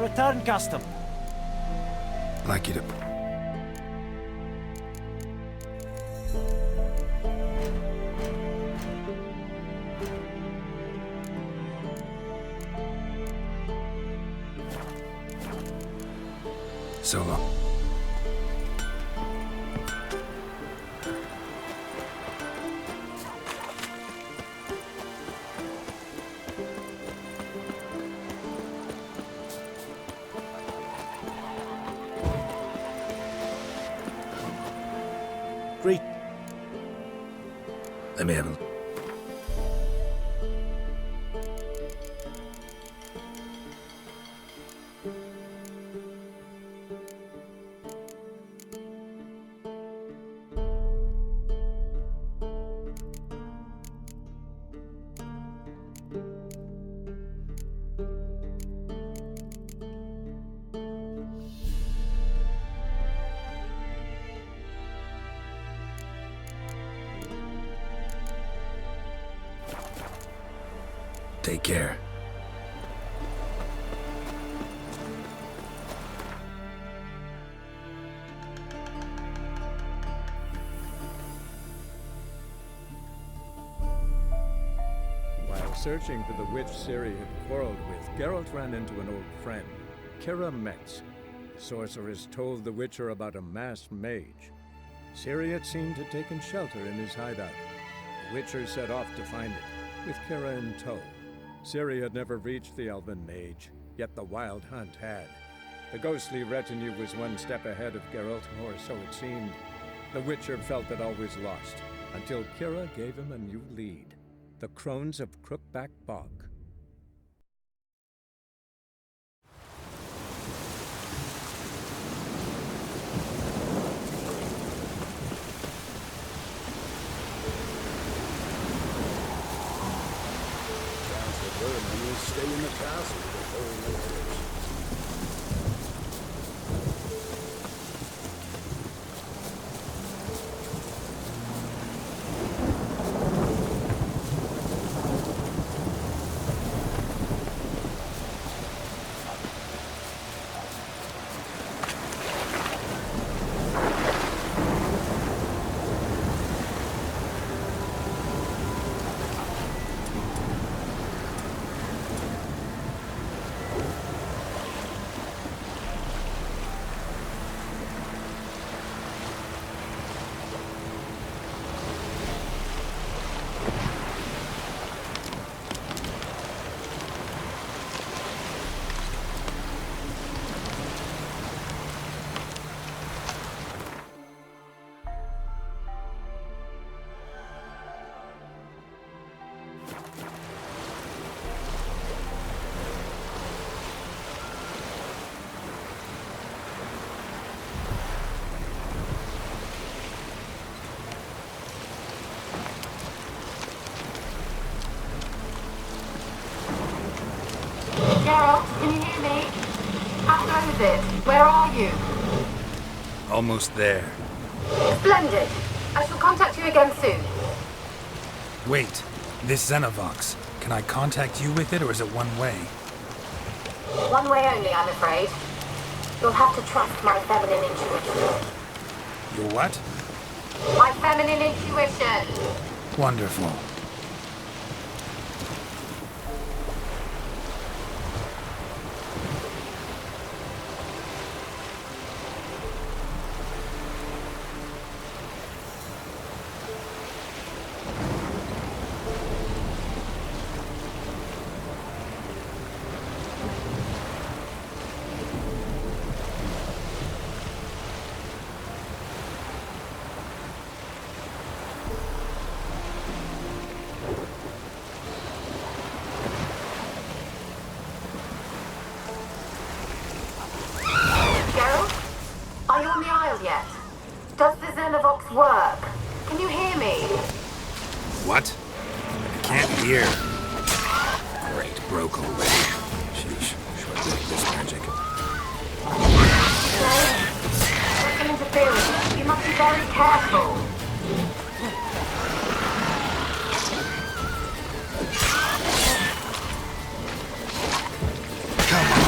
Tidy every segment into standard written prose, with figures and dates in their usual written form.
return custom. Like you to... So long. Great. Let me have a... Take care. While searching for the witch Ciri had quarreled with, Geralt ran into an old friend, Kira Metz. The sorceress told the Witcher about a masked mage. Ciri had seemed to have taken shelter in his hideout. The Witcher set off to find it, with Kira in tow. Ciri had never reached the elven mage, yet the wild hunt had. The ghostly retinue was one step ahead of Geralt, or so it seemed. The Witcher felt that all was lost, until Kira gave him a new lead. The Crones of Crookback Bog. Stay in the castle with all orders. Geralt, can you hear me? How goes it? Where are you? Almost there. Splendid. I shall contact you again soon. Wait, this Xenovox. Can I contact you with it, or is it one way? One way only, I'm afraid. You'll have to trust my feminine intuition. Your what? My feminine intuition! Wonderful. Yet. Does the Xenovox work? Can you hear me? What? I can't hear. Great, broke already. Sheesh, short-lived this magic. There's interference. You must be very careful. Come on.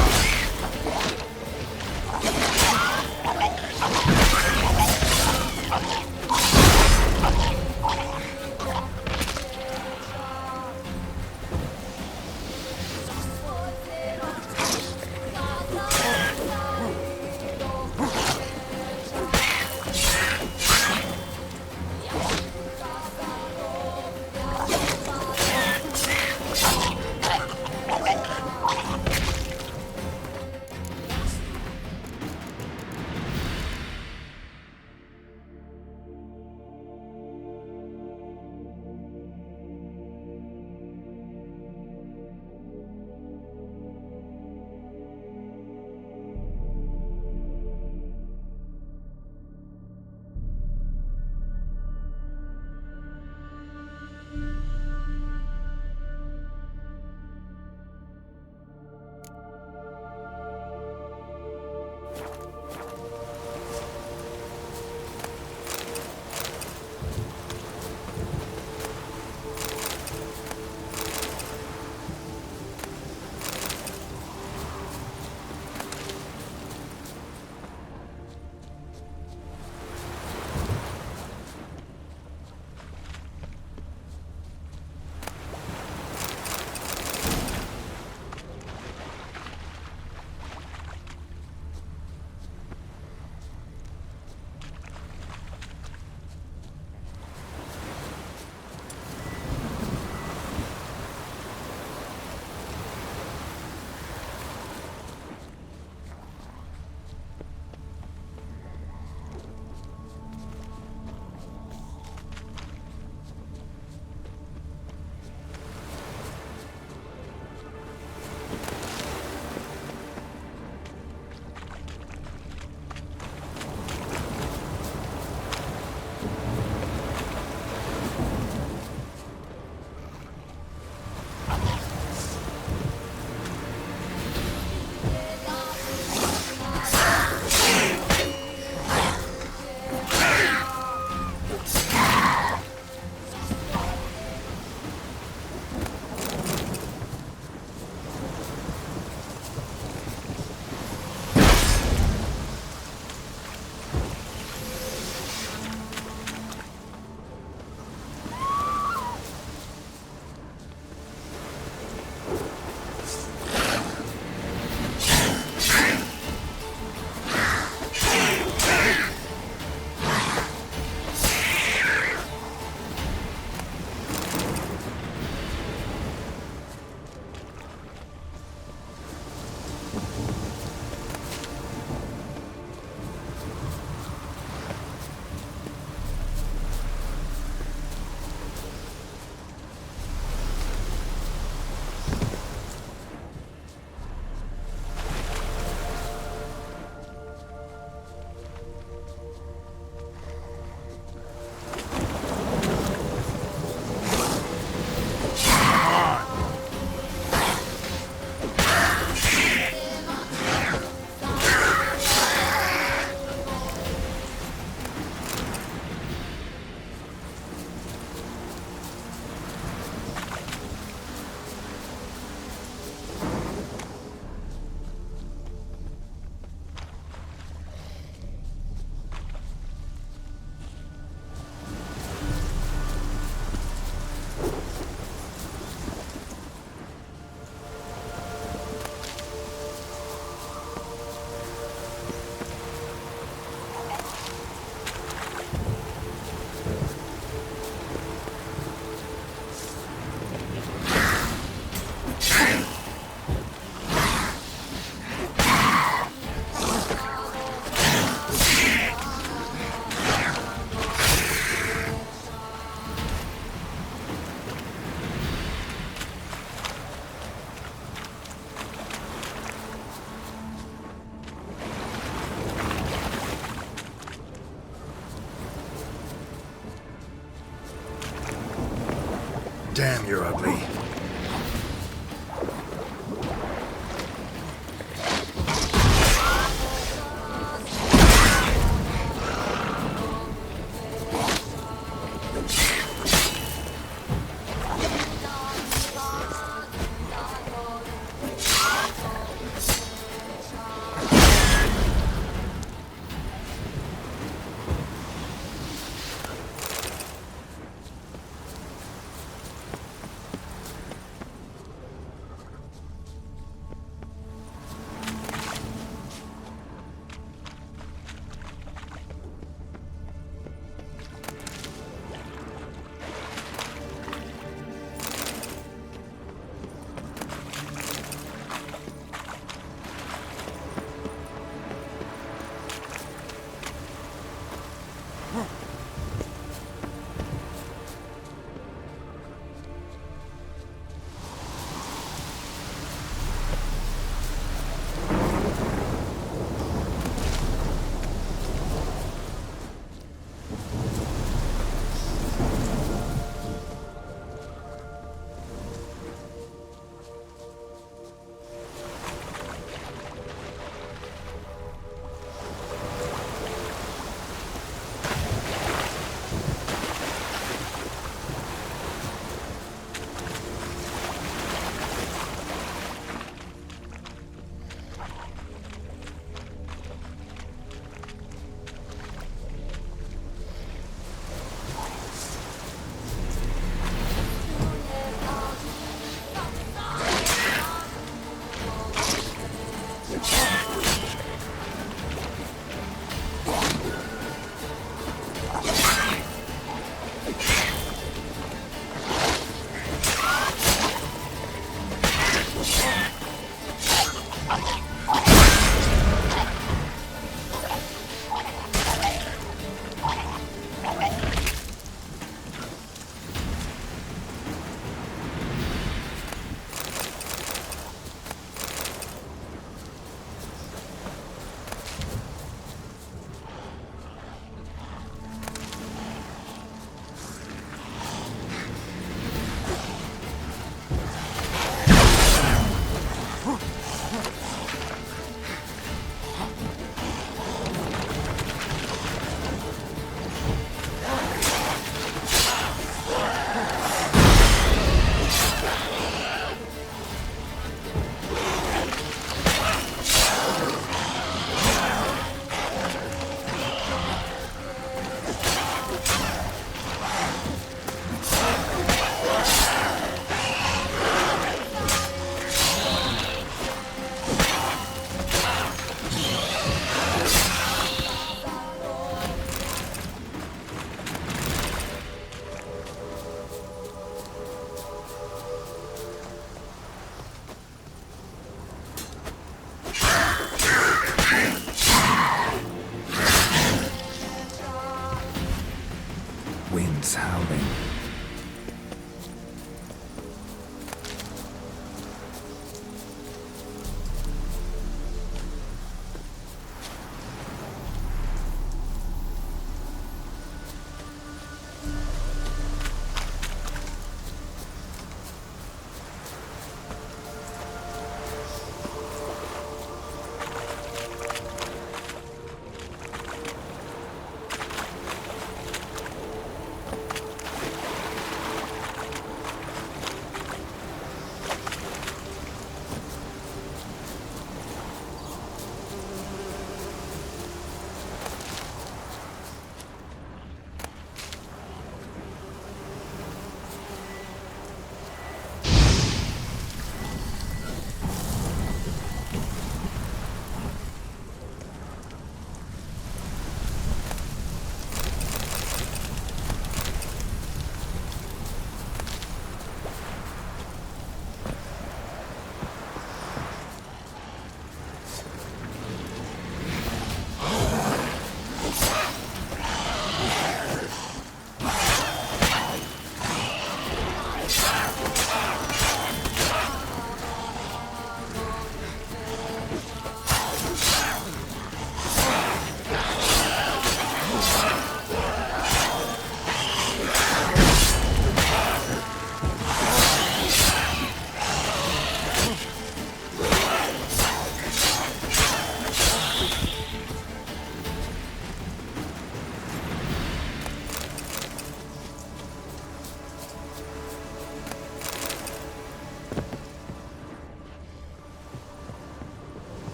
Damn, you're ugly.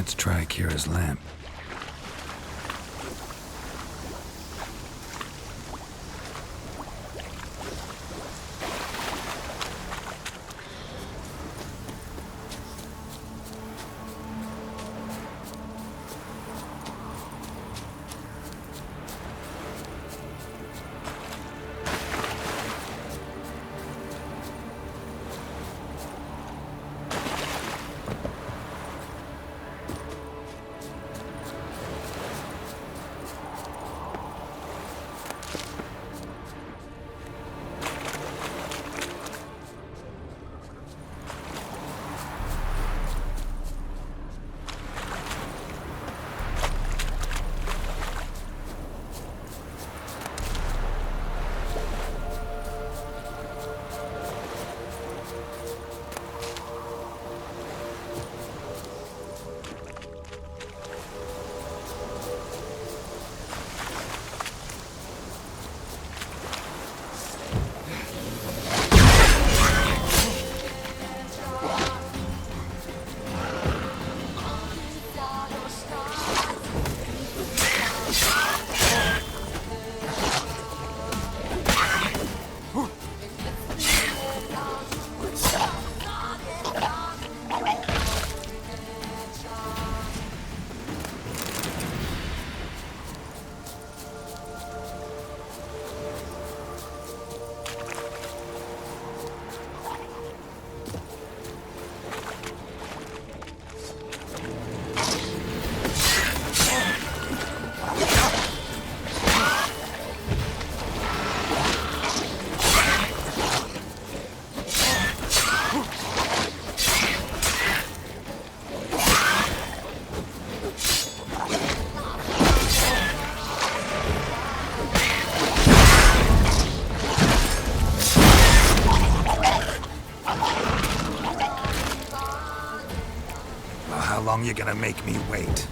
Let's try Kira's lamp. How long you gonna make me wait?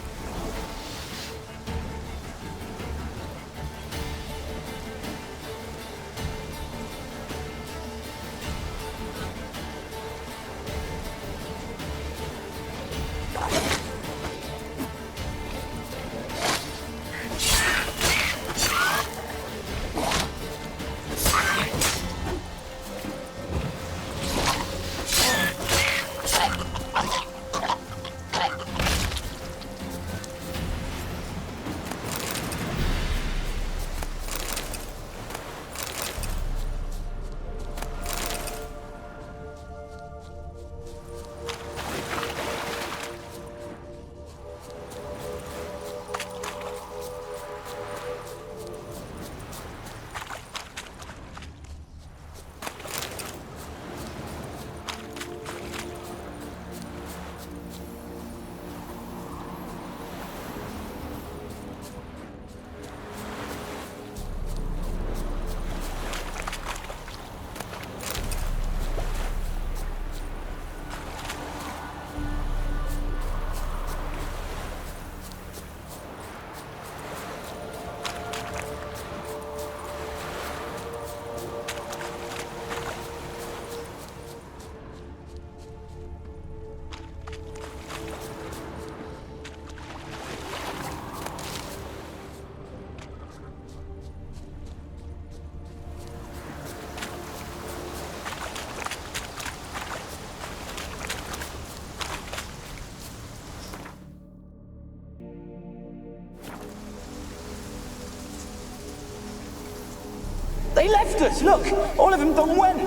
They left us, look! All of them done when?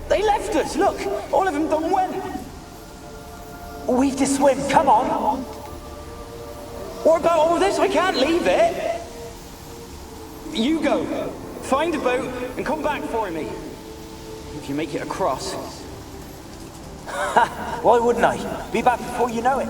They left us, look! All of them done when? We've to swim, come on! What about all this? I can't leave it! You go. Find a boat and come back for me. If you make it across. Ha! Why wouldn't I? Be back before you know it.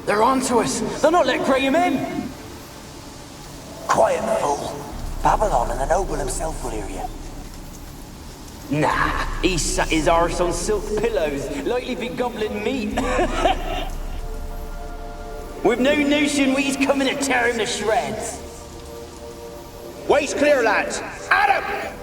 They're onto us. They'll not let Graham in. Quiet, fool. Babylon and the noble himself will hear you. Nah, he sat his arse on silk pillows, likely be gobbling meat. We've no notion he's coming to tear him to shreds. Way's clear, lads. Adam!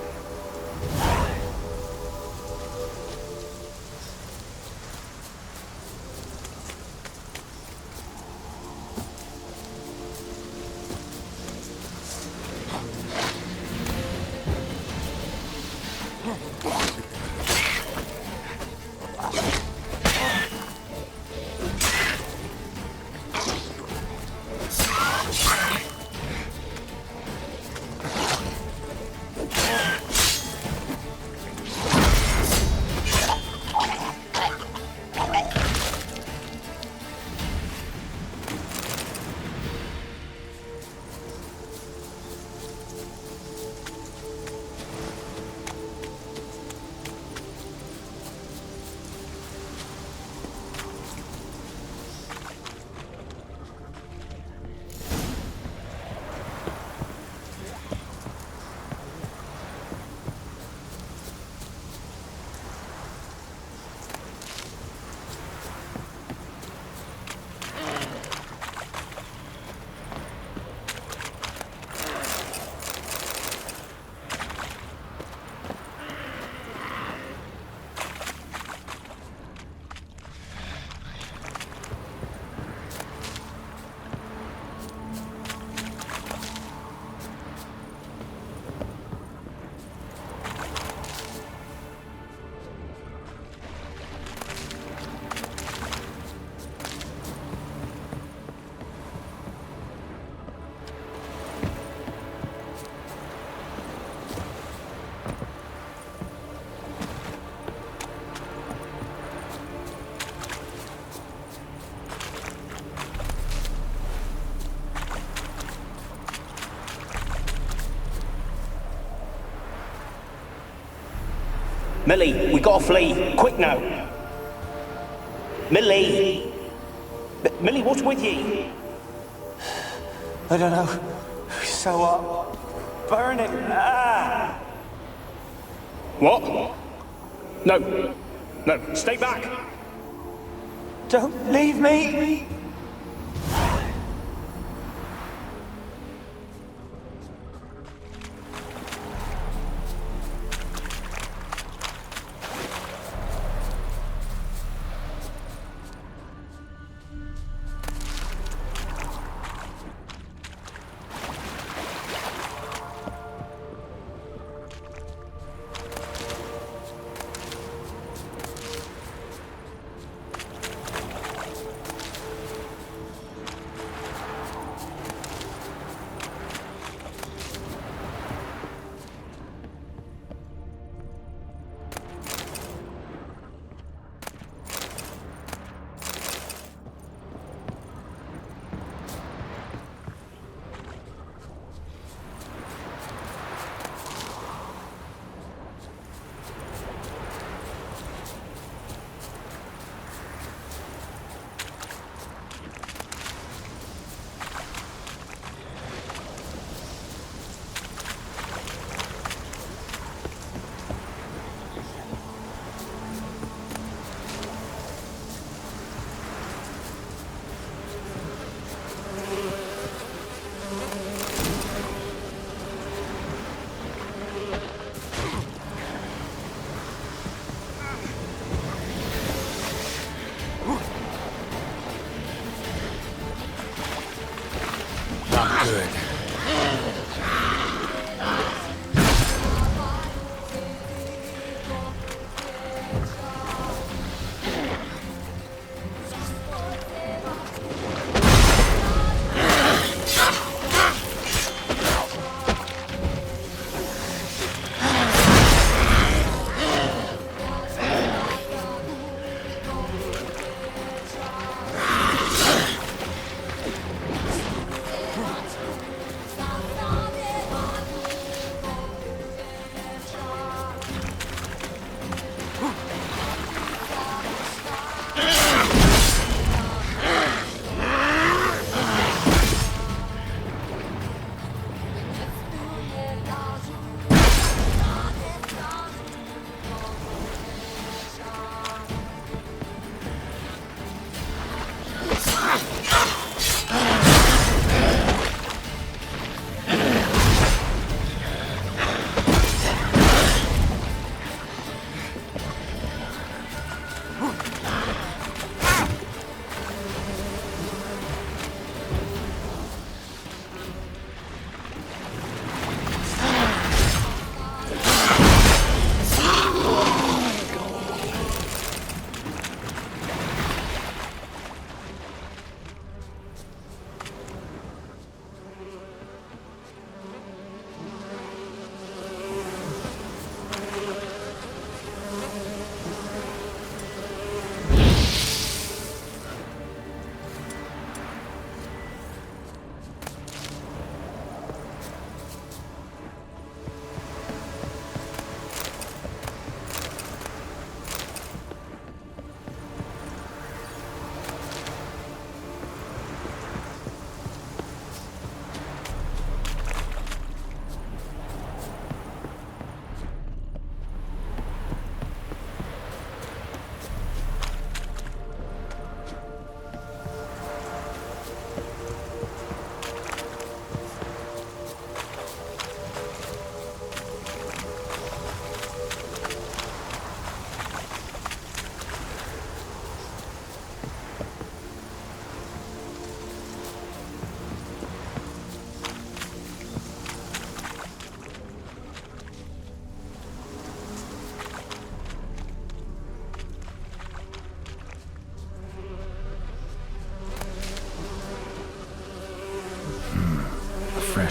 Millie, we gotta flee. Quick now. Millie! Millie, what's with ye? I don't know. So burning. Ah! What? No. No, stay back. Don't leave me.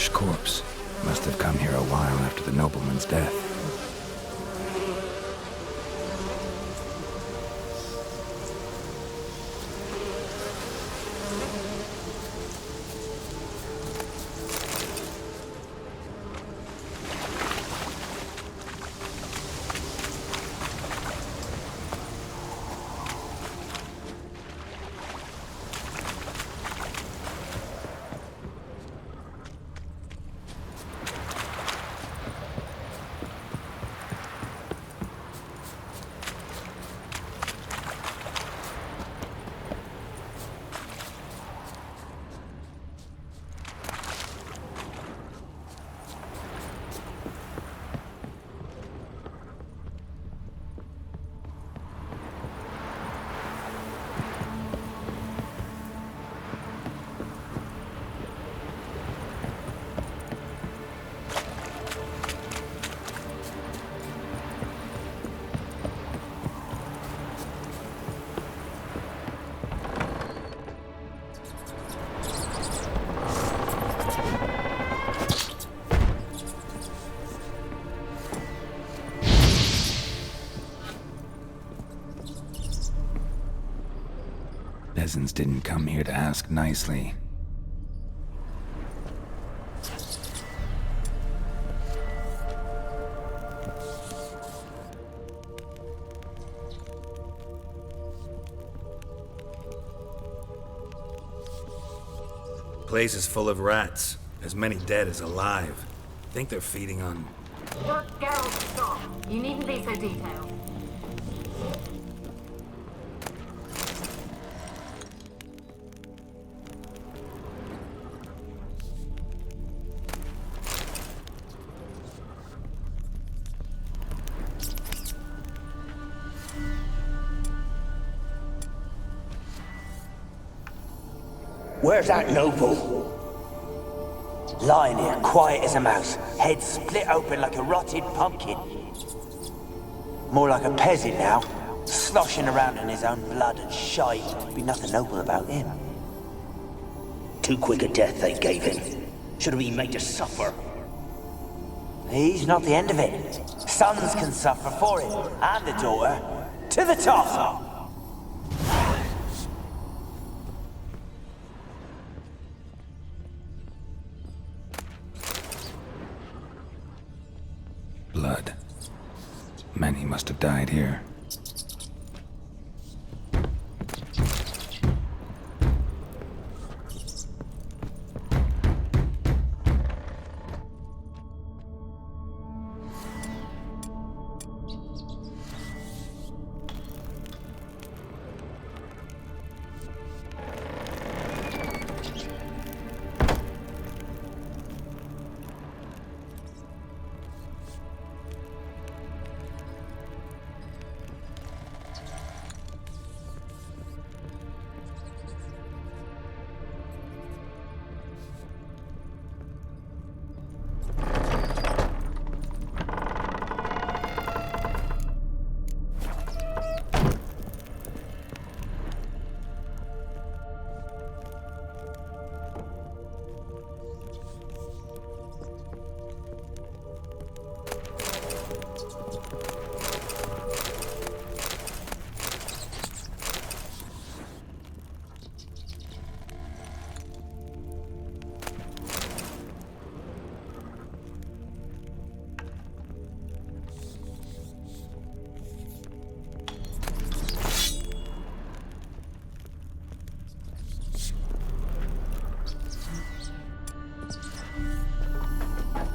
fresh corpse. Must have come here a while after the nobleman's death. Peasants didn't come here to ask nicely. Place is full of rats. As many dead as alive. Think they're feeding on... Look, Geralt, stop. You needn't be so detailed. Where's that noble? Lying here, quiet as a mouse, head split open like a rotted pumpkin. More like a peasant now, sloshing around in his own blood and shite. Be nothing noble about him. Too quick a death they gave him. Should have been made to suffer. He's not the end of it. Sons can suffer for him, and the daughter. To the top! Blood. Many must have died here.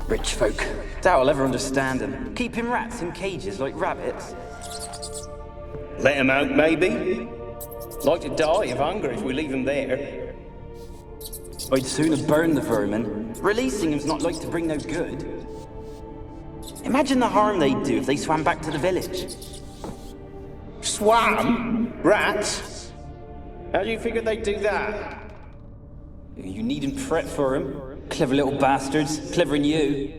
Rich folk. Doubt I'll ever understand them. Keeping rats in cages like rabbits. Let him out, maybe? Like to die of hunger if we leave him there. I'd sooner burn the vermin. Releasing him's not like to bring no good. Imagine the harm they'd do if they swam back to the village. Swam? Rats? How do you figure they'd do that? You needn't fret for him. Clever little bastards. Clever than you.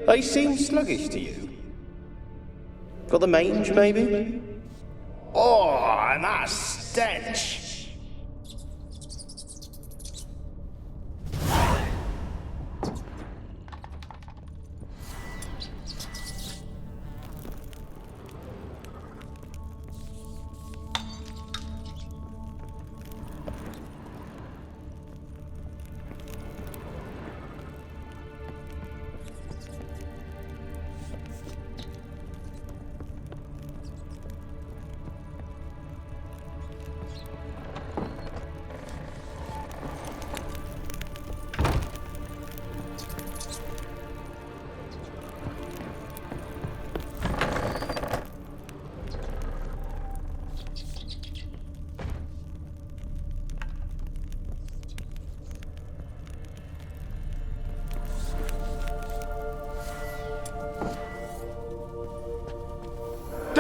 They seem sluggish to you. Got the mange, maybe? Oh, and that stench!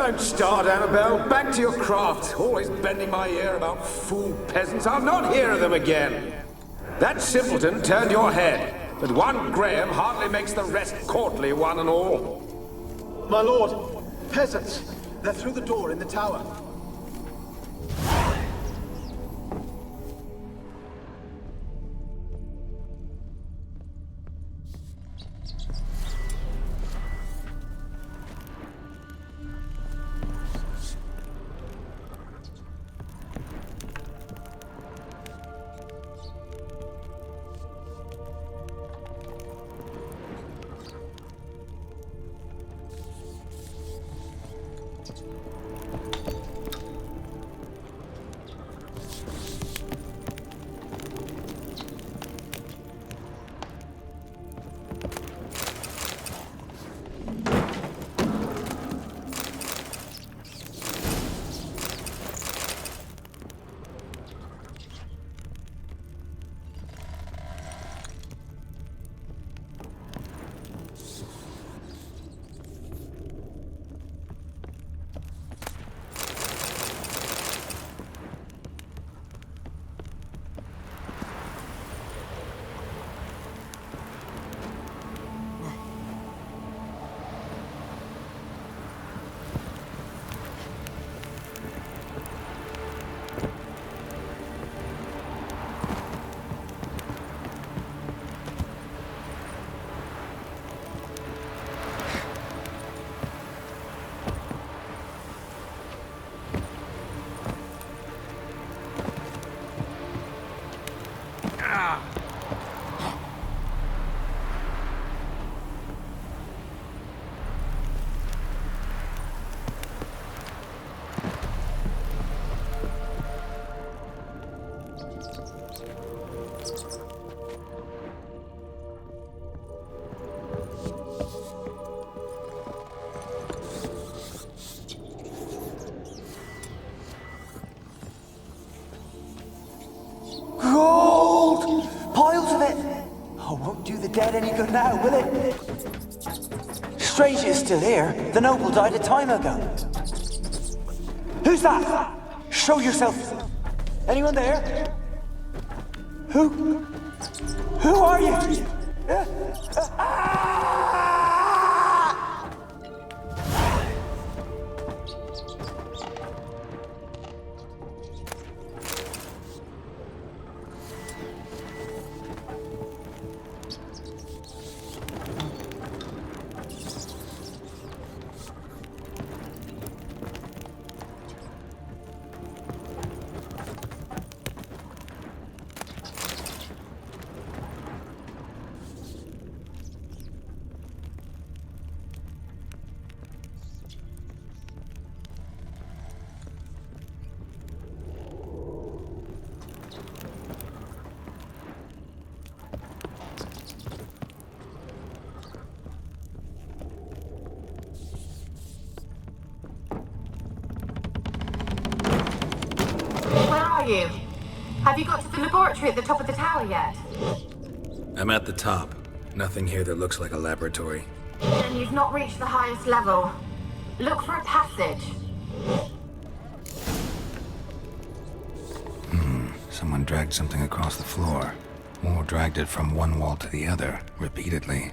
Don't start, Annabelle. Back to your craft. Always bending my ear about fool peasants. I'll not hear of them again. That simpleton turned your head, but one Graham hardly makes the rest courtly, one and all. My lord, peasants. They're through the door in the tower. Gold! Piles of it! Oh, won't do the dead any good now, will it? Strange it's still here. The noble died a time ago. Who's that? Show yourself. Anyone there? Who are you? You? Have you got to the laboratory at the top of the tower yet? I'm at the top. Nothing here that looks like a laboratory. Then you've not reached the highest level. Look for a passage. Someone dragged something across the floor. Or dragged it from one wall to the other, repeatedly.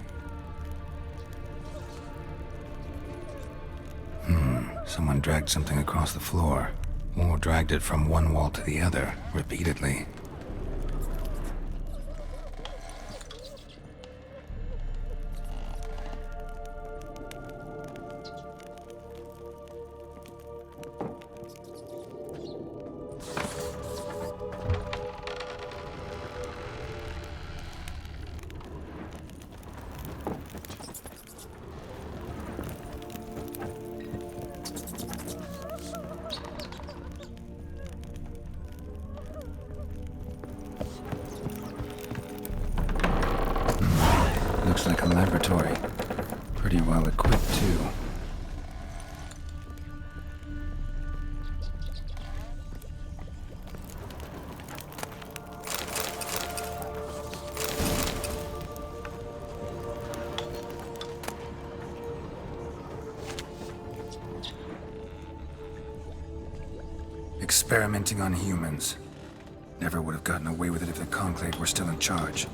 Someone dragged something across the floor. Or dragged it from one wall to the other, repeatedly. Looks like a laboratory. Pretty well equipped, too. Experimenting on humans. Never would have gotten away with it if the Conclave were still in charge.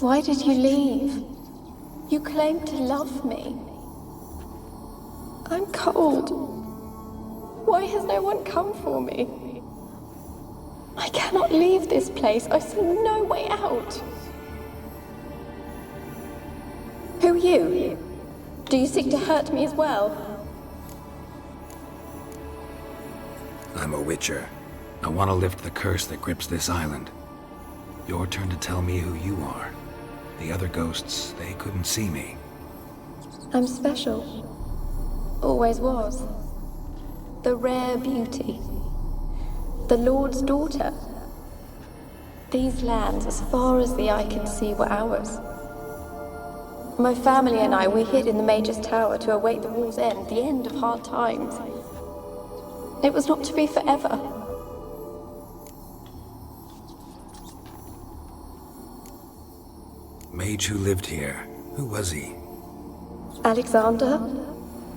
Why did you leave? You claimed to love me. I'm cold. Why has no one come for me? I cannot leave this place. I see no way out. Who are you? Do you seek to hurt me as well? I'm a witcher. I want to lift the curse that grips this island. Your turn to tell me who you are. The other ghosts, they couldn't see me. I'm special. Always was. The rare beauty. The Lord's daughter. These lands, as far as the eye can see, were ours. My family and I, we hid in the Major's Tower to await the war's end, the end of hard times. It was not to be forever. Mage who lived here. Who was he? Alexander?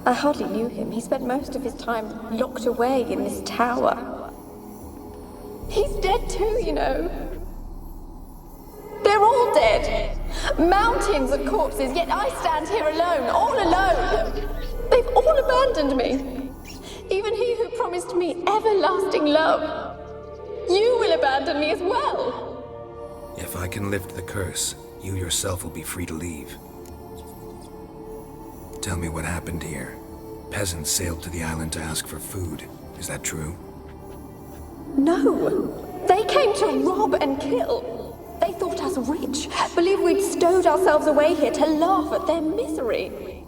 I hardly knew him. He spent most of his time locked away in this tower. He's dead too, you know. They're all dead. Mountains of corpses, yet I stand here alone, all alone. They've all abandoned me. Even he who promised me everlasting love. You will abandon me as well. If I can lift the curse, you yourself will be free to leave. Tell me what happened here. Peasants sailed to the island to ask for food. Is that true? No. They came to rob and kill. They thought us rich, believed we'd stowed ourselves away here to laugh at their misery.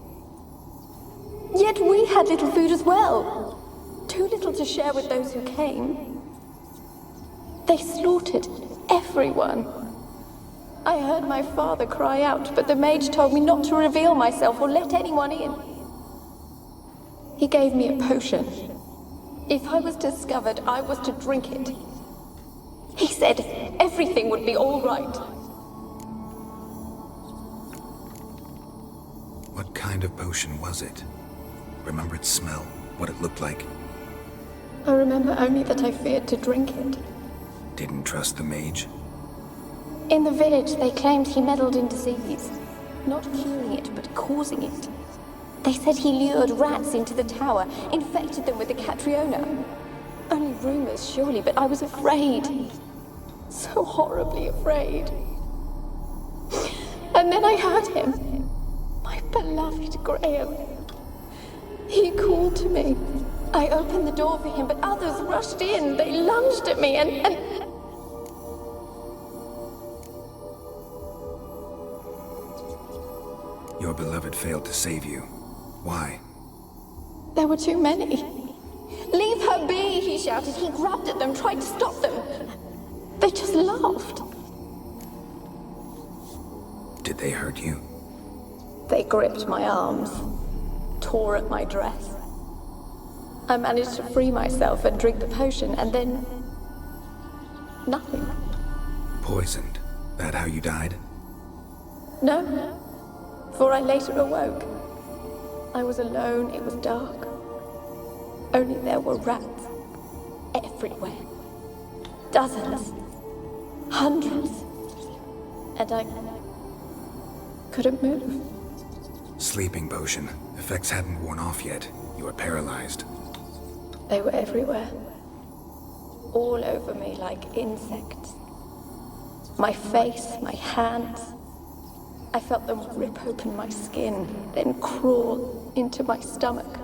Yet we had little food as well. Too little to share with those who came. They slaughtered everyone. I heard my father cry out, but the mage told me not to reveal myself or let anyone in. He gave me a potion. If I was discovered, I was to drink it. He said everything would be all right. What kind of potion was it? Remember its smell? What it looked like? I remember only that I feared to drink it. Didn't trust the mage? In the village, they claimed he meddled in disease. Not curing it, but causing it. They said he lured rats into the tower, infected them with the Catriona. Only rumors, surely, but I was afraid. So horribly afraid. And then I heard him. My beloved Graham. He called to me. I opened the door for him, but others rushed in. They lunged at me and... Your beloved failed to save you. Why? There were too many. Leave her be, he shouted. He grabbed at them, tried to stop them. They just laughed. Did they hurt you? They gripped my arms, tore at my dress. I managed to free myself and drink the potion, and then... nothing. Poisoned? That how you died? No, for I later awoke. I was alone, it was dark. Only there were rats everywhere. Dozens. Hundreds. And I couldn't move. Sleeping potion. Effects hadn't worn off yet. You were paralyzed. They were everywhere. All over me like insects. My face, my hands. I felt them rip open my skin, then crawl into my stomach.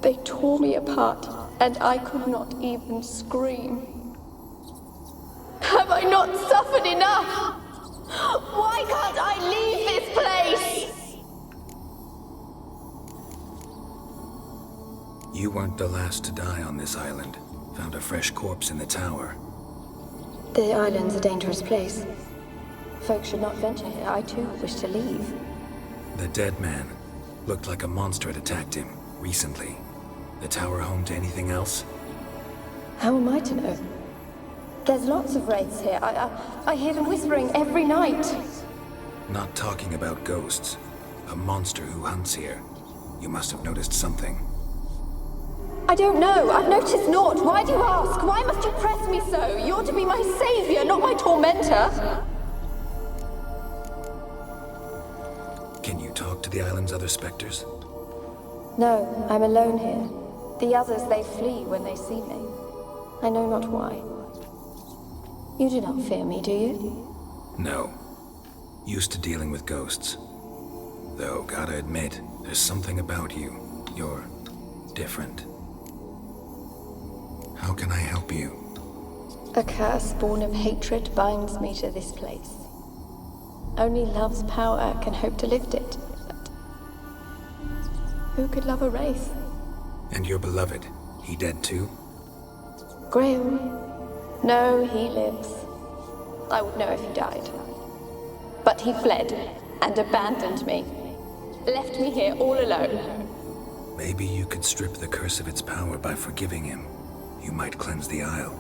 They tore me apart, and I could not even scream. Have I not suffered enough? Why can't I leave this place? You weren't the last to die on this island. Found a fresh corpse in the tower. The island's a dangerous place. Folks should not venture here. I too wish to leave. The dead man. Looked like a monster had attacked him, recently. The tower home to anything else? How am I to know? There's lots of wraiths here. I hear them whispering every night. Not talking about ghosts. A monster who hunts here. You must have noticed something. I don't know. I've noticed naught. Why do you ask? Why must you press me so? You're to be my savior, not my tormentor. Can you talk to the island's other specters? No, I'm alone here. The others, they flee when they see me. I know not why. You do not fear me, do you? No. Used to dealing with ghosts. Though, gotta admit, there's something about you. You're different. How can I help you? A curse born of hatred binds me to this place. Only love's power can hope to lift it. But who could love a wraith? And your beloved, he dead too? Graham? No, he lives. I would know if he died. But he fled and abandoned me. Left me here all alone. Maybe you could strip the curse of its power by forgiving him. You might cleanse the isle.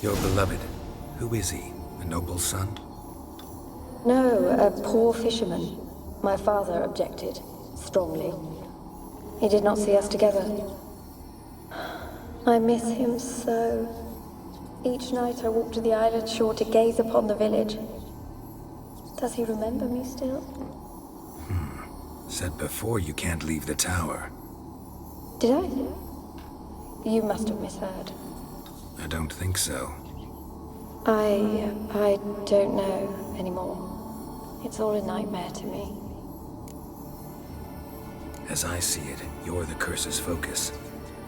Your beloved, who is he? A noble son? No, a poor fisherman. My father objected, strongly. He did not see us together. I miss him so. Each night I walk to the island shore to gaze upon the village. Does he remember me still? Said before you can't leave the tower. Did I? You must have misheard. I don't think so. I don't know anymore. It's all a nightmare to me. As I see it, you're the curse's focus.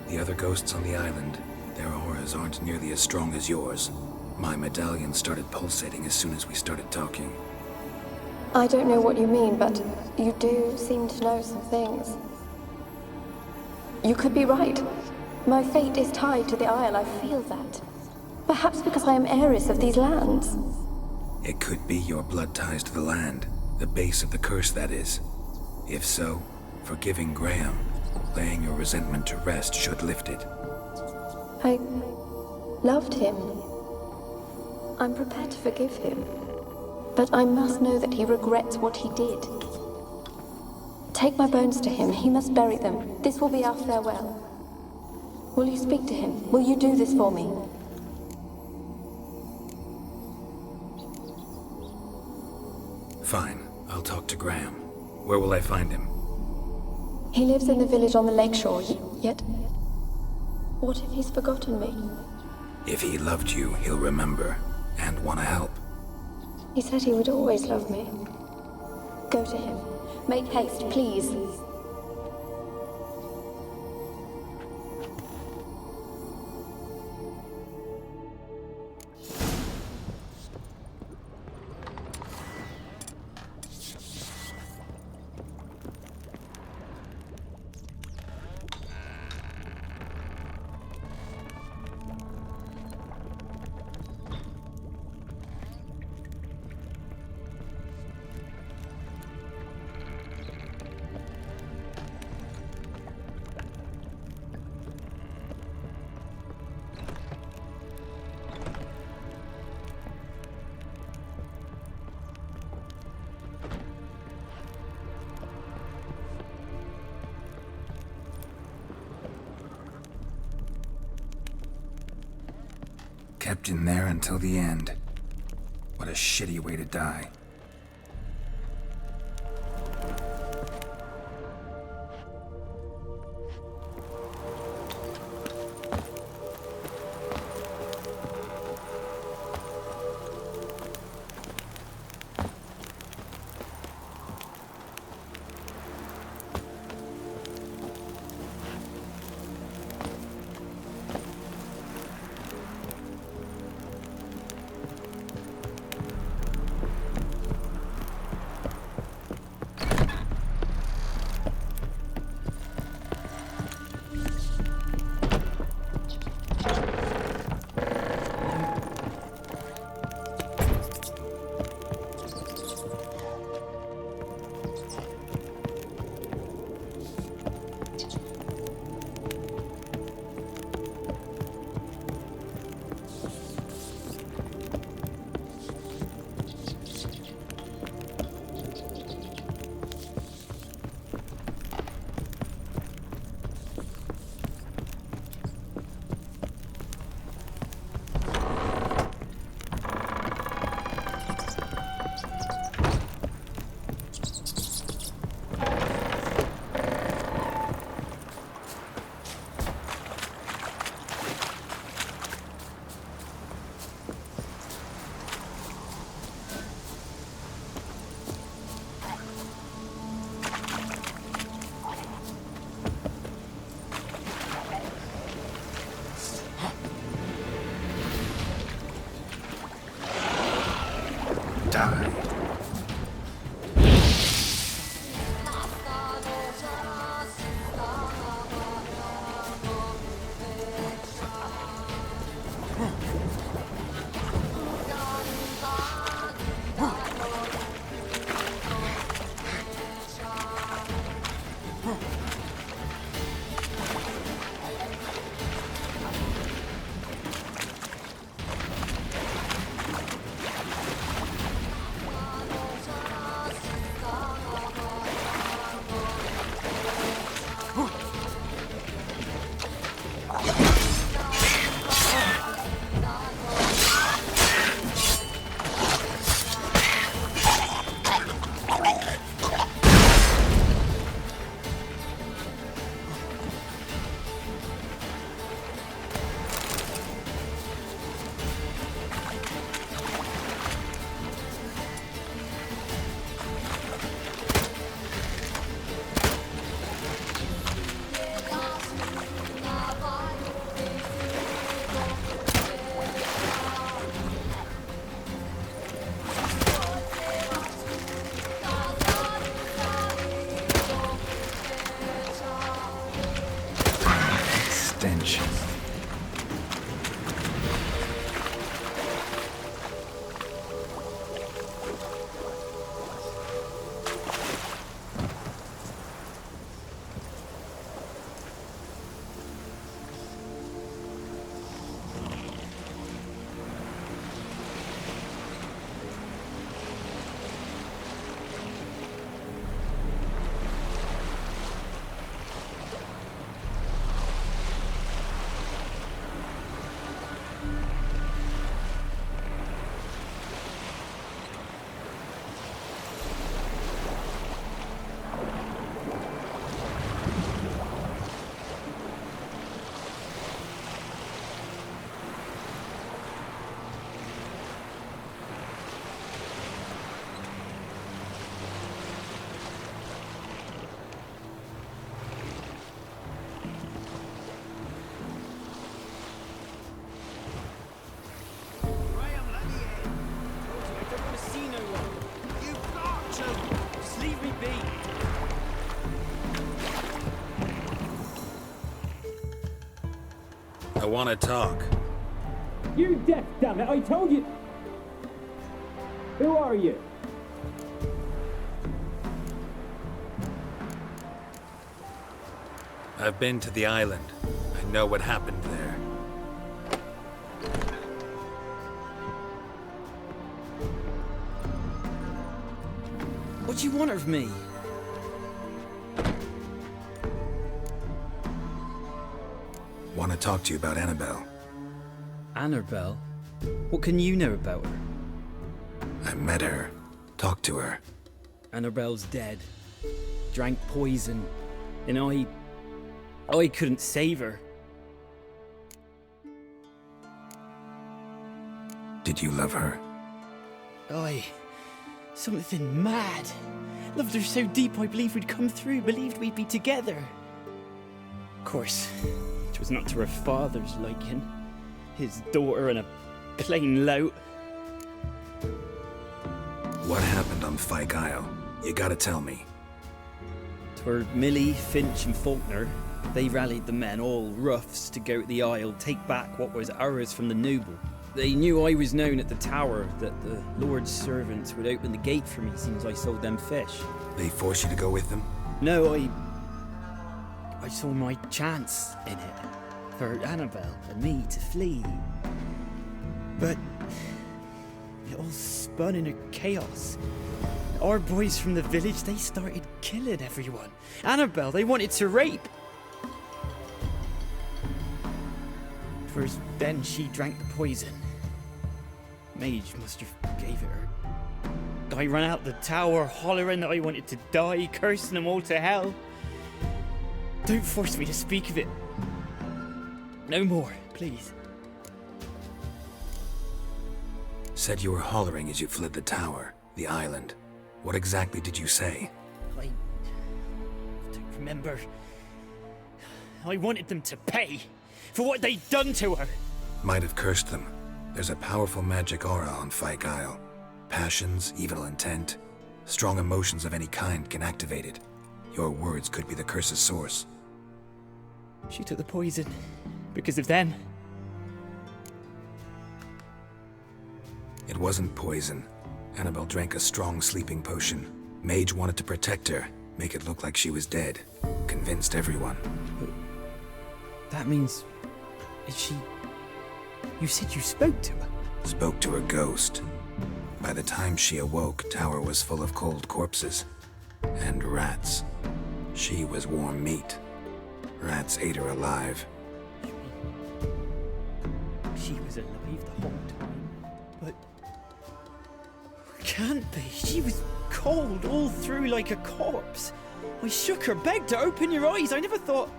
The other ghosts on the island, their auras aren't nearly as strong as yours. My medallion started pulsating as soon as we started talking. I don't know what you mean, but you do seem to know some things. You could be right. My fate is tied to the Isle, I feel that. Perhaps because I am heiress of these lands. It could be your blood ties to the land, the base of the curse, that is. If so, forgiving Graham, laying your resentment to rest should lift it. I loved him. I'm prepared to forgive him. But I must know that he regrets what he did. Take my bones to him. He must bury them. This will be our farewell. Will you speak to him? Will you do this for me? Fine. I'll talk to Graham. Where will I find him? He lives in the village on the lakeshore, yet... What if he's forgotten me? If he loved you, he'll remember, and want to help. He said he would always love me. Go to him. Make haste, please. Kept in there until the end. What a shitty way to die. leave me be. I want to talk. You're deaf, damn it! I told you. Who are you? I've been to the island. I know what happened there. What do you want of me? Want to talk to you about Annabelle. Annabelle? What can you know about her? I met her. Talked to her. Annabelle's dead. Drank poison. And I couldn't save her. Did you love her? Something mad. Loved her so deep I believed we'd come through, believed we'd be together. Of course, it was not to her father's liking. His daughter and a plain lout. What happened on Fyke Isle? You gotta tell me. 'Twere Millie, Finch and Faulkner. They rallied the men, all roughs, to go to the Isle, take back what was ours from the noble. They knew I was known at the tower, that the Lord's servants would open the gate for me since I sold them fish. They forced you to go with them? No, I saw my chance in it. For Annabelle and me to flee. But it all spun into chaos. Our boys from the village, they started killing everyone. Annabelle, they wanted to rape. First, then she drank the poison. Mage must have gave it her. I ran out the tower hollering that I wanted to die, cursing them all to hell. Don't force me to speak of it. No more, please. Said you were hollering as you fled the tower, the island. What exactly did you say? I don't remember. I wanted them to pay for what they'd done to her. Might have cursed them. There's a powerful magic aura on Fyke Isle. Passions, evil intent, strong emotions of any kind can activate it. Your words could be the curse's source. She took the poison because of them. It wasn't poison. Annabelle drank a strong sleeping potion. Mage wanted to protect her, make it look like she was dead. Convinced everyone. But that means... is she... You said you spoke to her? Spoke to her ghost. By the time she awoke, tower was full of cold corpses. And rats. She was warm meat. Rats ate her alive. She was alive the whole time? But... Can't be. She was cold all through like a corpse. I shook her, begged her, open your eyes. I never thought...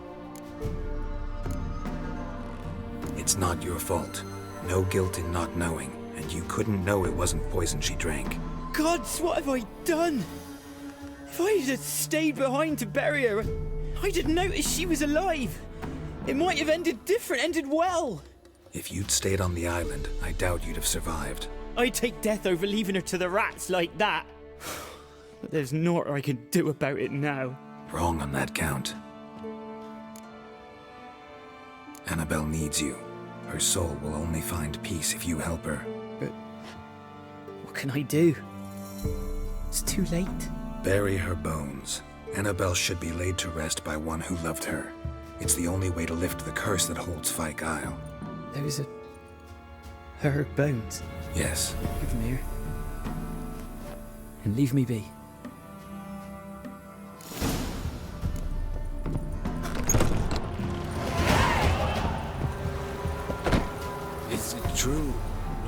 It's not your fault. No guilt in not knowing, and you couldn't know it wasn't poison she drank. Gods, what have I done? If I had stayed behind to bury her, I didn't notice she was alive. It might have ended different, ended well. If you'd stayed on the island, I doubt you'd have survived. I'd take death over leaving her to the rats like that. But there's naught I can do about it now. Wrong on that count. Annabelle needs you. Her soul will only find peace if you help her. But what can I do? It's too late. Bury her bones. Annabelle should be laid to rest by one who loved her. It's the only way to lift the curse that holds Fyke Isle. Those are... her bones? Yes. Give them here. And leave me be. Is it true?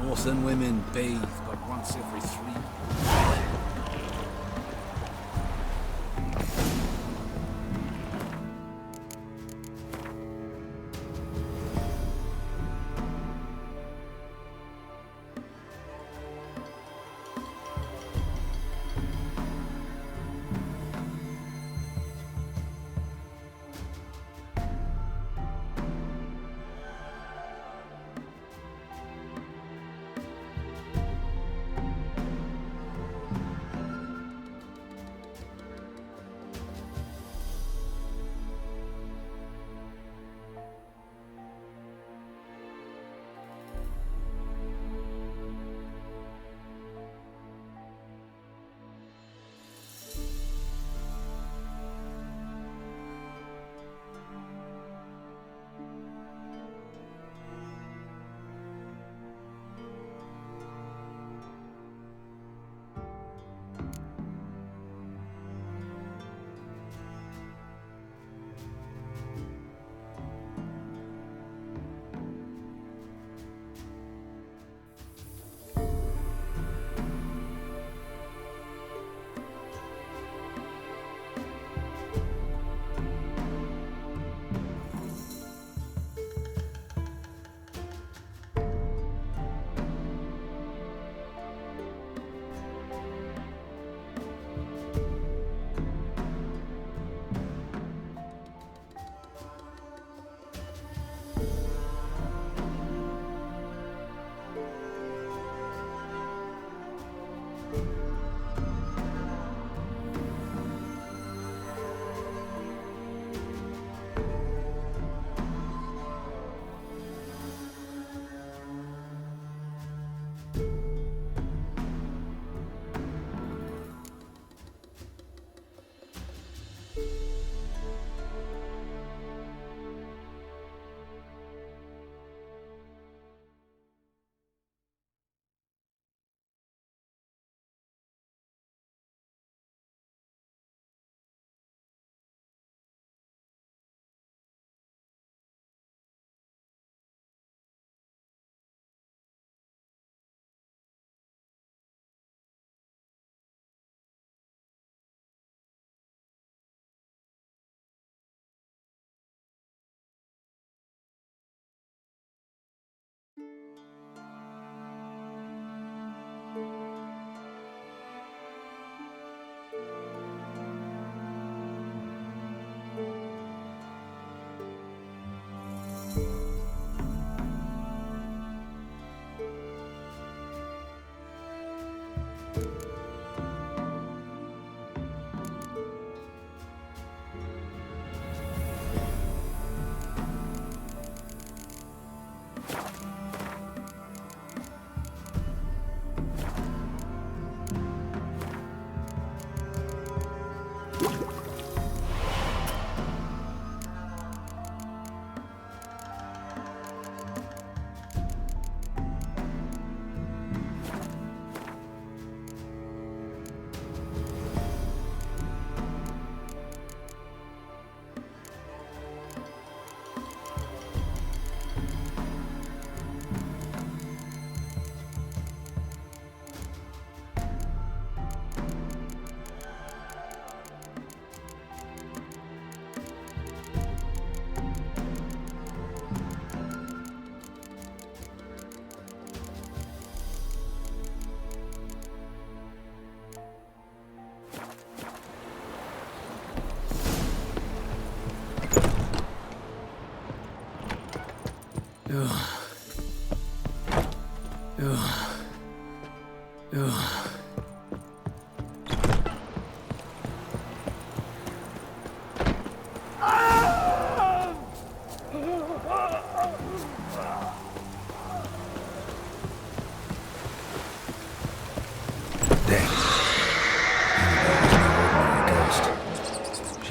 Northern women bathe but once every 3 months.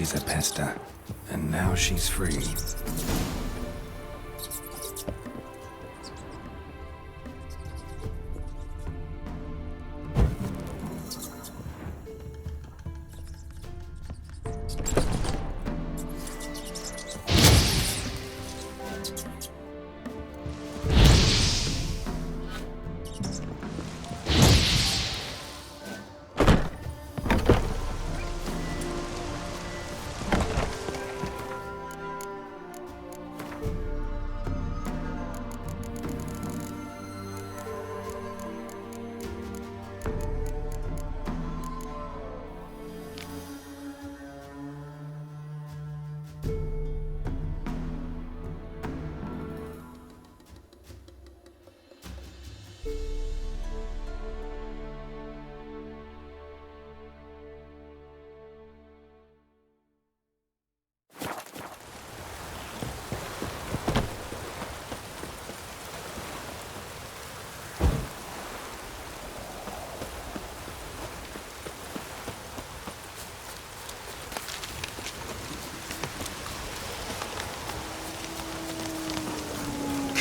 She's a pesta, and now she's free.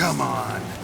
Come on.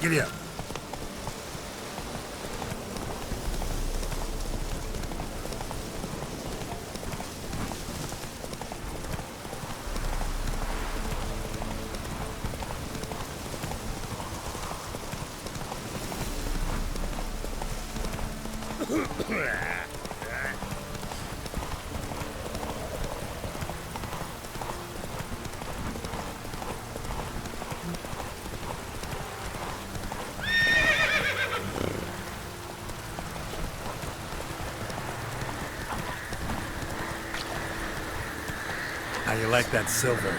Giddy up. How you like that silver?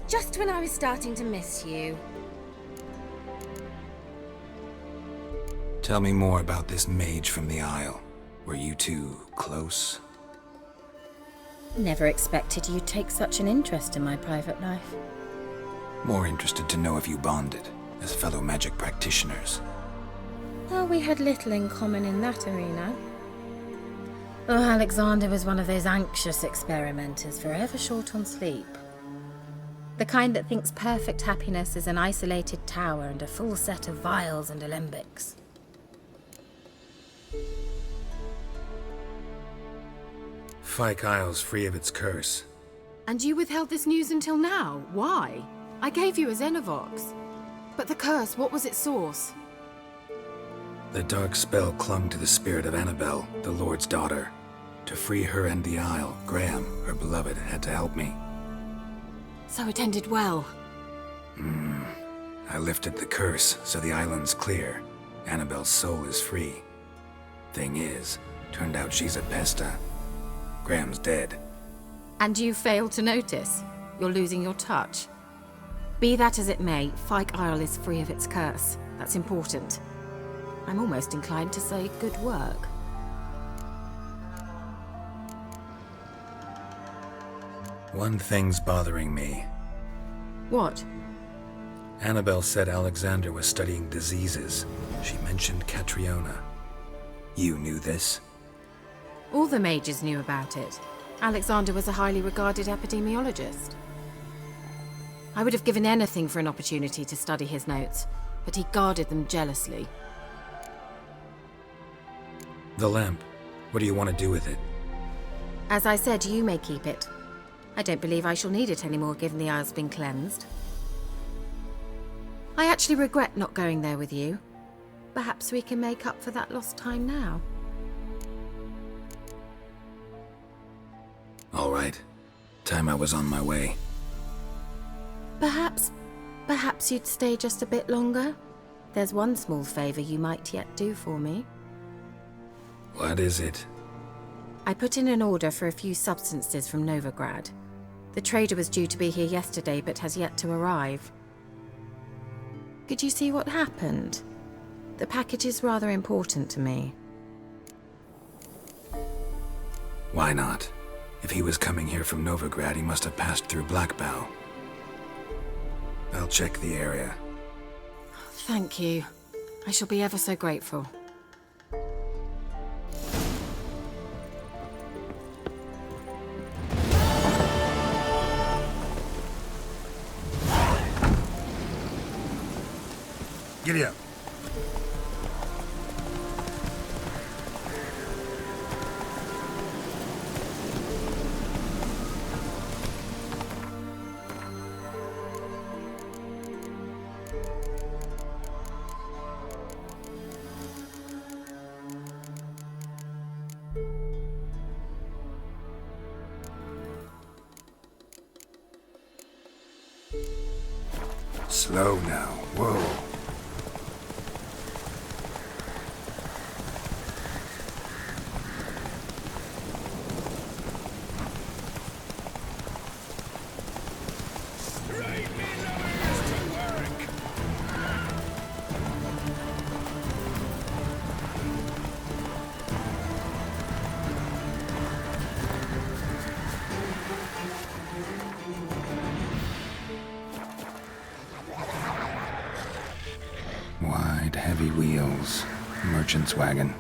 Just when I was starting to miss you. Tell me more about this mage from the Isle. Were you two close? Never expected you'd take such an interest in my private life. More interested to know if you bonded, as fellow magic practitioners. Well, we had little in common in that arena. Oh, Alexander was one of those anxious experimenters, forever short on sleep. The kind that thinks perfect happiness is an isolated tower and a full set of vials and alembics. Fyke Isle's free of its curse. And you withheld this news until now? Why? I gave you a Xenovox. But the curse, what was its source? The dark spell clung to the spirit of Annabelle, the Lord's daughter. To free her and the Isle, Graham, her beloved, had to help me. So it ended well. I lifted the curse, so the island's clear. Annabelle's soul is free. Thing is, turned out she's a pesta. Graham's dead. And you failed to notice? You're losing your touch. Be that as it may, Fyke Isle is free of its curse. That's important. I'm almost inclined to say good work. One thing's bothering me. What? Annabelle said Alexander was studying diseases. She mentioned Catriona. You knew this? All the mages knew about it. Alexander was a highly regarded epidemiologist. I would have given anything for an opportunity to study his notes, but he guarded them jealously. The lamp. What do you want to do with it? As I said, you may keep it. I don't believe I shall need it anymore, given the Isle's been cleansed. I actually regret not going there with you. Perhaps we can make up for that lost time now. All right. Time I was on my way. Perhaps you'd stay just a bit longer? There's one small favor you might yet do for me. What is it? I put in an order for a few substances from Novigrad. The trader was due to be here yesterday, but has yet to arrive. Could you see what happened? The package is rather important to me. Why not? If he was coming here from Novigrad, he must have passed through Blackbow. I'll check the area. Thank you. I shall be ever so grateful. Giddy up. Slow now. Whoa. Wide, heavy wheels. Merchant's wagon.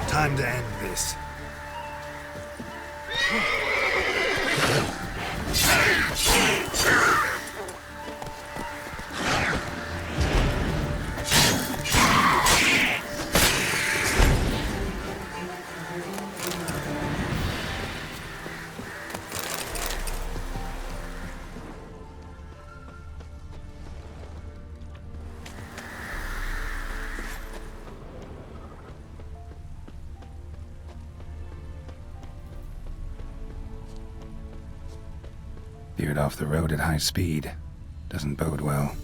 Time to end this. Veered off the road at high speed. Doesn't bode well.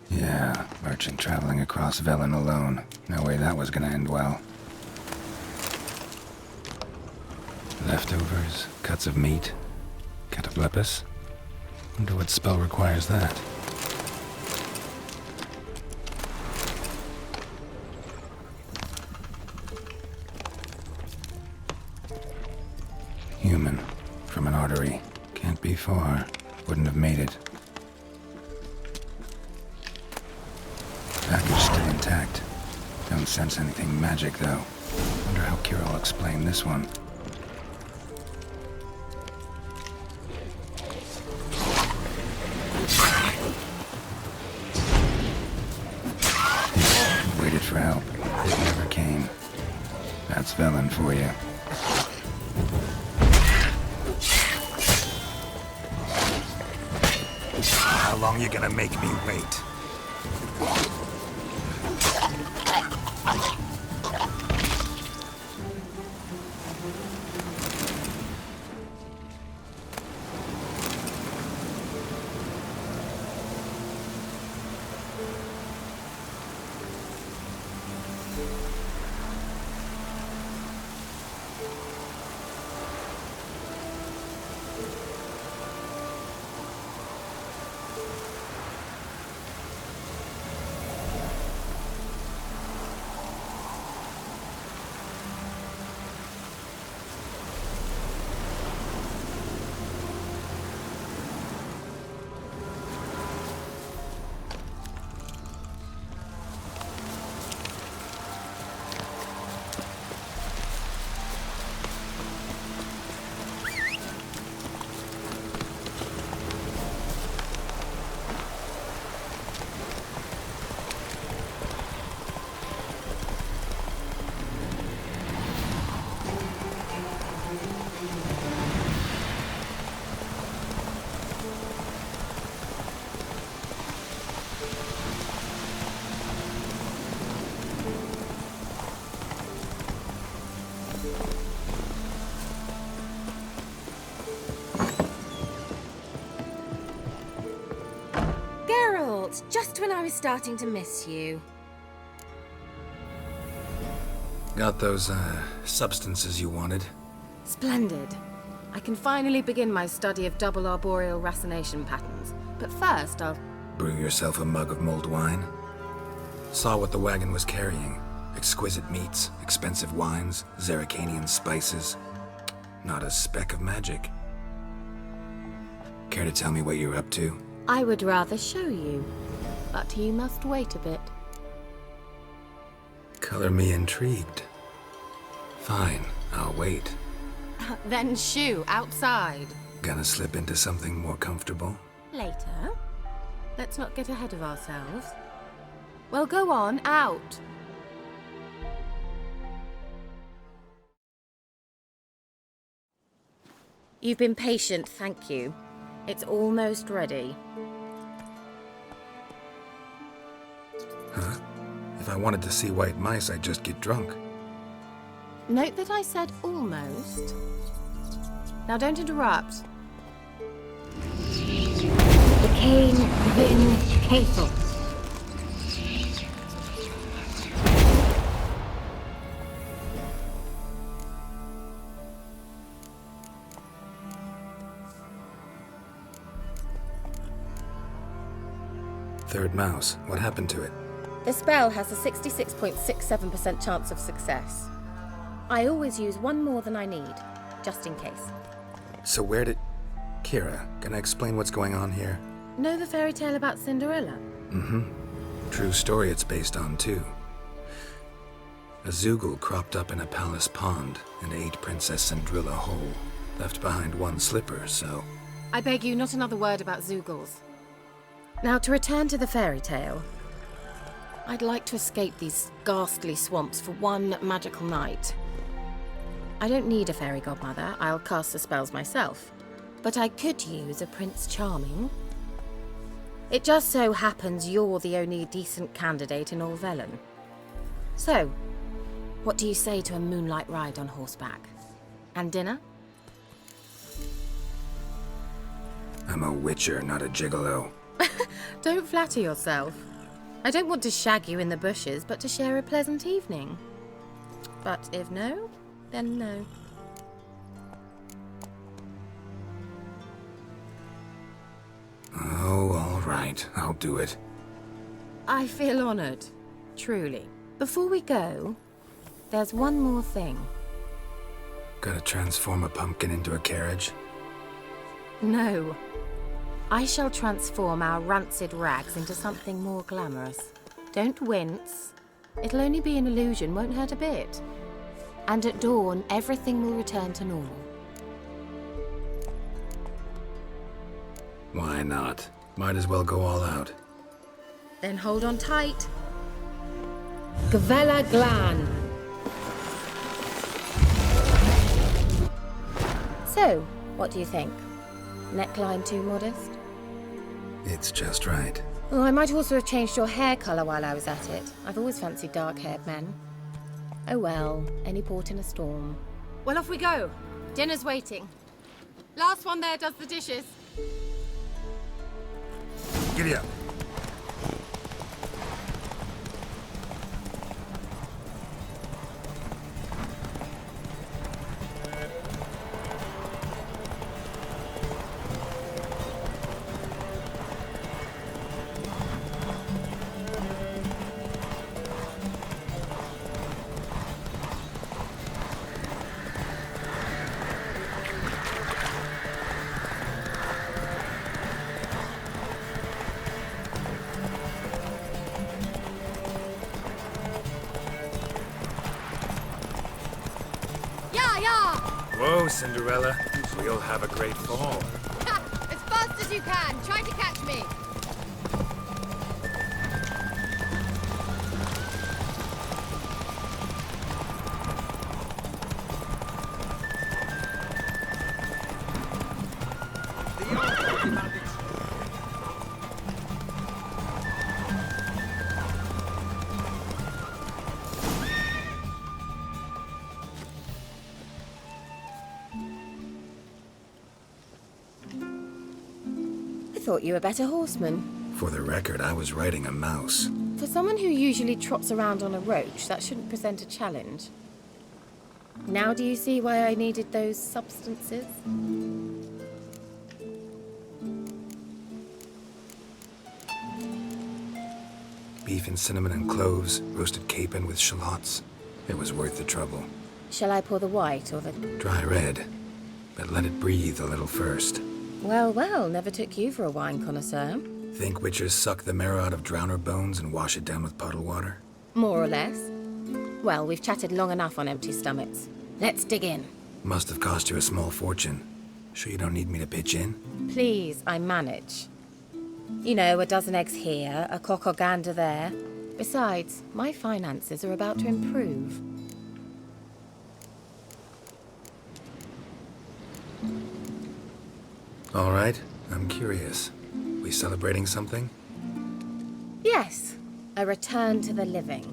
Yeah, merchant traveling across Velen alone. No way that was gonna end well. Leftovers, cuts of meat. Cataplepis? Wonder what spell requires that. Human. From an artery. Can't be far. Wouldn't have made it. Package still intact. Don't sense anything magic, though. Wonder how Kira will explain this one. Waited for help. It never came. That's Velen for you. How long you gonna make me wait? Just when I was starting to miss you. Got those, substances you wanted? Splendid. I can finally begin my study of double arboreal racination patterns. But first, I'll... Brew yourself a mug of mulled wine? Saw what the wagon was carrying. Exquisite meats, expensive wines, Zerricanian spices. Not a speck of magic. Care to tell me what you're up to? I would rather show you, but you must wait a bit. Color me intrigued. Fine, I'll wait. Then shoo, outside. Gonna slip into something more comfortable? Later. Let's not get ahead of ourselves. Well, go on, out. You've been patient, thank you. It's almost ready. Huh? If I wanted to see white mice, I'd just get drunk. Note that I said almost. Now don't interrupt. The cane Vin Cathel. Third mouse. What happened to it? The spell has a 66.67% chance of success. I always use one more than I need, just in case. So where did... Kira, gonna explain what's going on here? Know the fairy tale about Cinderella? Mm-hmm. True story it's based on, too. A Zoogle cropped up in a palace pond and ate Princess Cinderella whole. Left behind one slipper, so... I beg you, not another word about Zoogles. Now, to return to the fairy tale. I'd like to escape these ghastly swamps for one magical night. I don't need a fairy godmother, I'll cast the spells myself. But I could use a Prince Charming. It just so happens you're the only decent candidate in all Velen. So, what do you say to a moonlight ride on horseback? And dinner? I'm a witcher, not a gigolo. Don't flatter yourself. I don't want to shag you in the bushes, but to share a pleasant evening. But if no, then no. Oh, all right. I'll do it. I feel honored. Truly. Before we go, there's one more thing. Gotta transform a pumpkin into a carriage? No. I shall transform our rancid rags into something more glamorous. Don't wince. It'll only be an illusion, won't hurt a bit. And at dawn, everything will return to normal. Why not? Might as well go all out. Then hold on tight. Gavella Glan. So, what do you think? Neckline too modest? It's just right. Well, I might also have changed your hair colour while I was at it. I've always fancied dark-haired men. Oh well, any port in a storm. Well, off we go. Dinner's waiting. Last one there does the dishes. Giddy up. Whoa, Cinderella. We'll have a great fall. As fast as you can. Try to catch me. I thought you were a better horseman. For the record, I was riding a mouse. For someone who usually trots around on a roach, that shouldn't present a challenge. Now do you see why I needed those substances? Beef and cinnamon and cloves, roasted capon with shallots. It was worth the trouble. Shall I pour the white or the... Dry red, but let it breathe a little first. Well, well, never took you for a wine connoisseur. Think witchers suck the marrow out of drowner bones and wash it down with puddle water? More or less. Well, we've chatted long enough on empty stomachs. Let's dig in. Must have cost you a small fortune. Sure you don't need me to pitch in? Please, I manage. You know, a dozen eggs here, a cock or gander there. Besides, my finances are about to improve. All right, I'm curious. We celebrating something? Yes, a return to the living.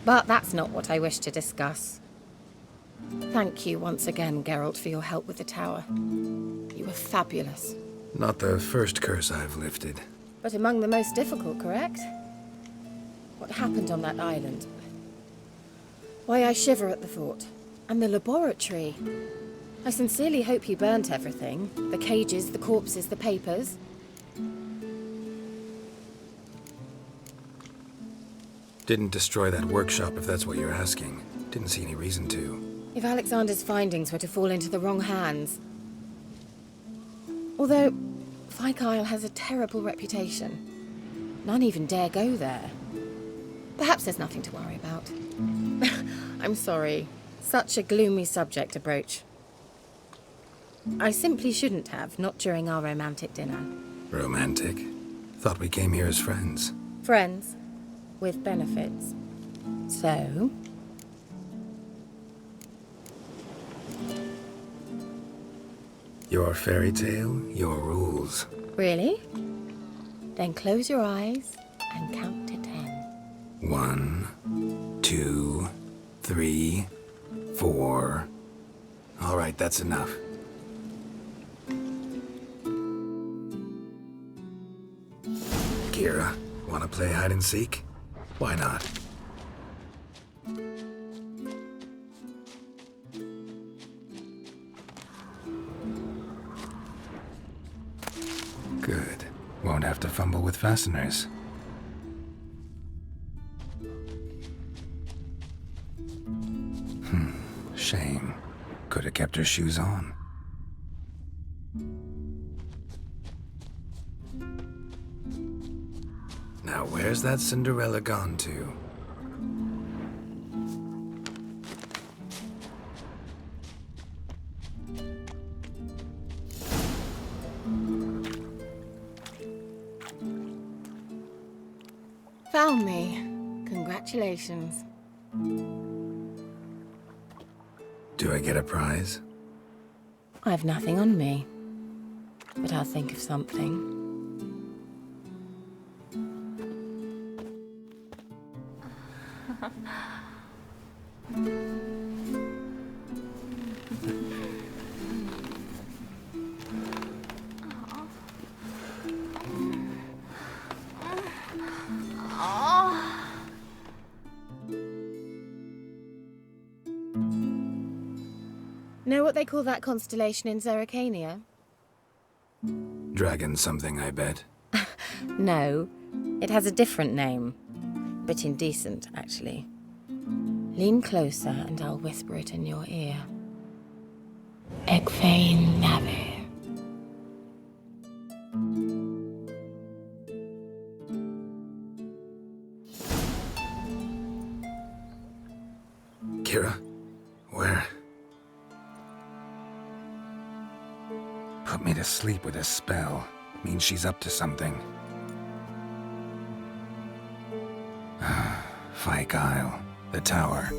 But that's not what I wish to discuss. Thank you once again, Geralt, for your help with the tower. You were fabulous. Not the first curse I've lifted. But among the most difficult, correct? What happened on that island? Why, I shiver at the thought. And the laboratory. I sincerely hope you burnt everything. The cages, the corpses, the papers. Didn't destroy that workshop, if that's what you're asking. Didn't see any reason to. If Alexander's findings were to fall into the wrong hands... Although, Fyke Isle has a terrible reputation. None even dare go there. Perhaps there's nothing to worry about. I'm sorry. Such a gloomy subject to broach. I simply shouldn't have, not during our romantic dinner. Romantic? Thought we came here as friends. Friends. With benefits. So... Your fairy tale, your rules. Really? Then close your eyes and count to 10. 1, 2, 3, 4. All right, that's enough. Kira, want to play hide and seek? Why not? Good. Won't have to fumble with fasteners. Shame. Could have kept her shoes on. Now where's that Cinderella gone to? Found me. Congratulations. Do I get a prize? I've nothing on me. But I'll think of something. Know what they call that constellation in Zerrikania? Dragon something, I bet. No, it has a different name. Bit indecent, actually. Lean closer and I'll whisper it in your ear. Egfain Nave. Kira? Where? Put me to sleep with a spell. Means she's up to something. Fyke Isle. The tower.